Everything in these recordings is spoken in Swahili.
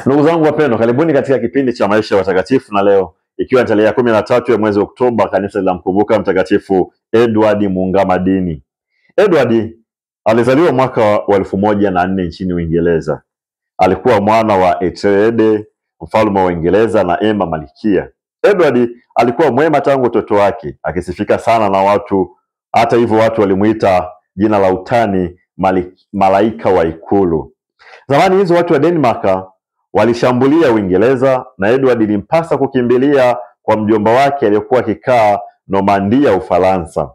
Ndugu zangu wapendwa, karibuni katika kipindi cha maisha ya watakatifu, na leo ikiwa tarehe 13 ya mwezi Oktoba, kanisa linamkumbuka Mtakatifu Edward Mungamadini. Edward alizaliwa mwaka wa 1004 nchini Uingereza. Alikuwa mwana wa Ethered, mfalme wa Uingereza, na Emma Malkia. Edward alikuwa mwema tangu utoto wake, akisifika sana na watu. Hata hivyo, watu walimuita jina la utani malaika wa ikulu. Zamani hizo watu wa Denmark walishambulia Uingereza, na Edward ilimpasa kukimbilia kwa mjomba wake aliyokuwa akikaa Normandia, Ufaransa.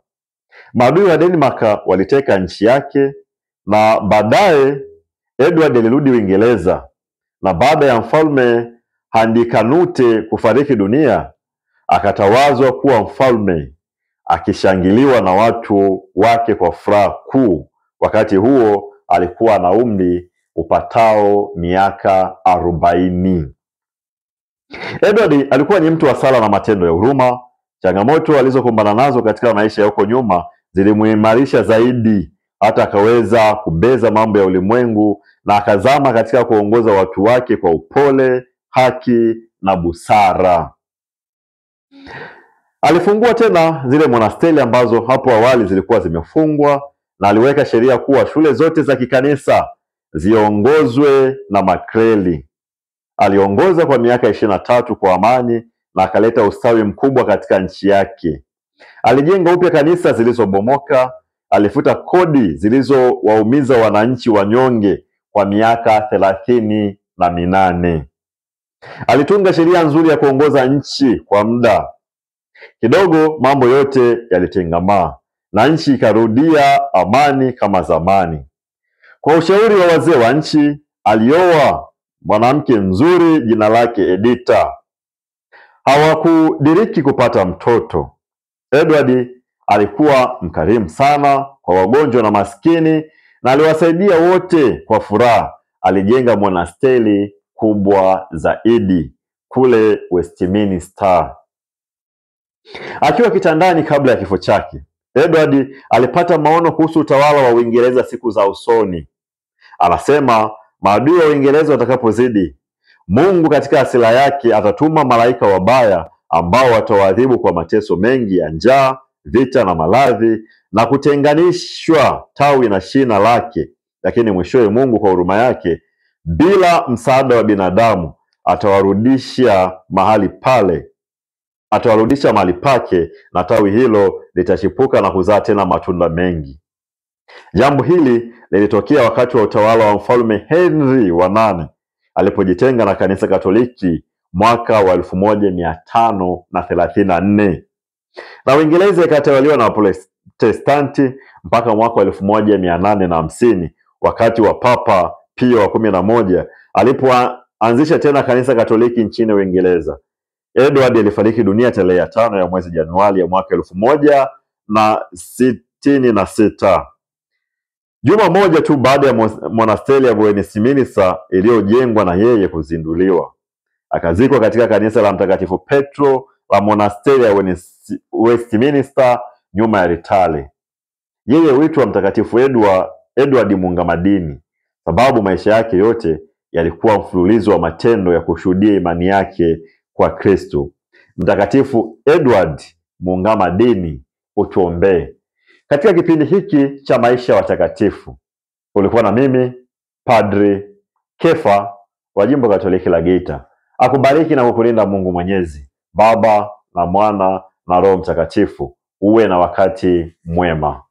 Maadui wa Denmark waliteka nchi yake, na baadaye Edward alirudi Uingereza, na baada ya mfalme Handikanuti kufariki dunia, akatawazwa kuwa mfalme, akishangiliwa na watu wake kwa furaha kuu. Wakati huo alikuwa na umri upatao miaka 40. Edward alikuwa ni mtu wa sala na matendo ya huruma. Changamoto alizokumbana nazo katika maisha ya huko nyuma zilimuimarisha zaidi, hata akaweza kubeza mambo ya ulimwengu na akazama katika kuongoza watu wake kwa upole, haki na busara. Alifungua tena zile monasteri ambazo hapo awali zilikuwa zimefungwa, na aliweka sheria kuwa shule zote za kikanisa ziongozwe na makreli. Aliongoza kwa miaka 23 kwa amani, na akaleta ustawi mkubwa katika nchi yake. Alijenga upya kanisa zilizobomoka, alifuta kodi zilizowaumiza wananchi wanyonge kwa miaka 38. Alitunga sheria nzuri ya kuongoza nchi kwa muda. Kidogo mambo yote yalitengamaa, na nchi ikarudia amani kama zamani. Kwa ushauri wa wazee wa nchi, alioa mwanamke mzuri jina lake Edita. Hawakudiriki kupata mtoto. Edward alikuwa mkarimu sana kwa wagonjwa na maskini, na aliwasaidia wote kwa furaha. Alijenga monasteri kubwa zaidi kule Westminster. Akiwa kitandani kabla ya kifo chake, Edward alipata maono kuhusu utawala wa Uingereza siku za usoni. Anasema maadui wa Uingereza watakapozidi, Mungu katika hasira yake atatuma malaika wabaya ambao watawaadhibu kwa mateso mengi ya njaa, vita na maradhi, na kutenganishwa tawi na shina lake. Lakini mwishowe Mungu kwa huruma yake, bila msaada wa binadamu, atawarudisha mahali pake, na tawi hilo litachipuka na kuzaa tena matunda mengi. Jambo hili lilitokea wakati wa utawala wa mfalme Henry wa 8 alipojitenga na kanisa Katoliki mwaka wa 1534, na Uingereza ikatawaliwa na Protestanti mpaka mwaka wa 1850 wakati wa Papa Pio wa 11 alipoanzisha tena kanisa Katoliki nchini Uingereza. Edward alifariki dunia tarehe 5 ya mwezi Januari ya mwaka 1066. Juma moja tu baada ya monasteri ya Westminster iliyojengwa na yeye kuzinduliwa. Akazikwa katika kanisa la Mtakatifu Petro la monasteri ya Westminster nyuma ya ritale. Yeye huitwa Mtakatifu Edward Mungamadini sababu maisha yake yote yalikuwa mfululizo wa matendo ya kushuhudia imani yake kwa Kristo. Mtakatifu Edward Mungamadini, utuombee. Katika kipindi hiki cha maisha ya watakatifu ulikuwa na mimi Padri Kefa wa Jimbo Katoliki la Geita. Akubariki na kukulinda Mungu Mwenyezi, Baba na Mwana na Roho Mtakatifu. Uwe na wakati mwema.